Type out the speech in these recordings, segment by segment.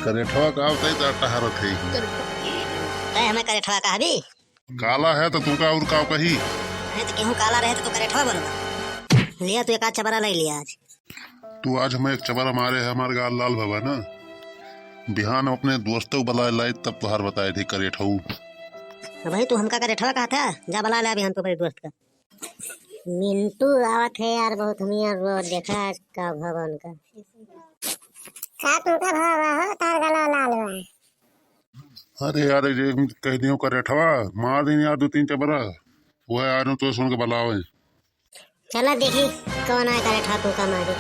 करेठवा का आवता है टहरत है तय हमें करेठवा कहा भी काला है तो तुमका और का कही नहीं तो गेहूं काला रहे तो करेठवा बोलूंगा लिया तो एक आध चबरा ले लिया आज। तू आज हमें एक चबरा मारे है हमारे गाल लाल बाबा ना बिहान अपने दोस्तों को बुलाए लाई तब तुहार बताए थे करेठऊ भाई तू हमका करेठवा कहा था जा बुला ले अभी हम तो बड़े दोस्त का मिंटू आवत है यार बहुत हम यार वो देखा का भवन का तुमका भाव हो तार गला लाल हुआ। अरे यार ये कह दियो करेठवा मार दिन यार 2-3 चबरा वो यार तो सुन के बुलावे चला देखी कौन आया करेठवा तू का मारे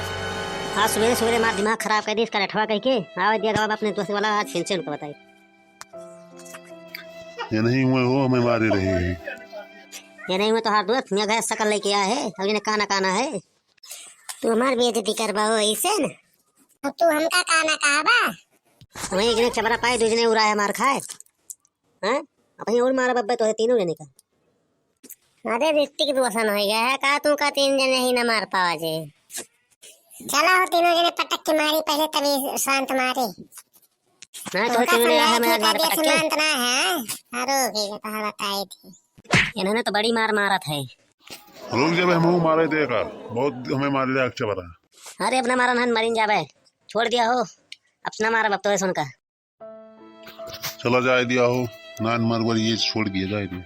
आज सवेरे सवेरे मार दिमाग खराब कर दी इसका करेठवा कह के आवा दिया गवा अपने दोस्त वाला आज फिर से उनको बताई ये नहीं हुए हो हमें मारे रहे हैं ये नहीं हुए तो हर दोस्त मैं गए शकल लेके आया है अभी ने काना काना है तू हमार बेइज्जती करबा हो ऐसे न अब तू हमका काना कहबा वही एक ने चबरा पाए दूसरे उड़ाया मार खाए हैं अपनी और मारा बब्बे तो है तीनों जने का अरे ऋतिक दोसन हो गया है का तू का 3 जने ही ना मार पावा जे चला हो तीनों जने पटक के मारी पहले तभी शांत मारे ना तो तीनों जने है मेरा मार पटक के शांत ना है अरे के कहा बताई थी इन्होंने तो बड़ी मार मारा था लोग जब हम मारे देखा बहुत हमें मार लिया चबरा अरे अपना मारा नहन मरीन जावे छोड़ दिया हो अपना मारा अब तो है सुनका चला जाए दिया हो नान मार ये छोड़ दिया जाए दिया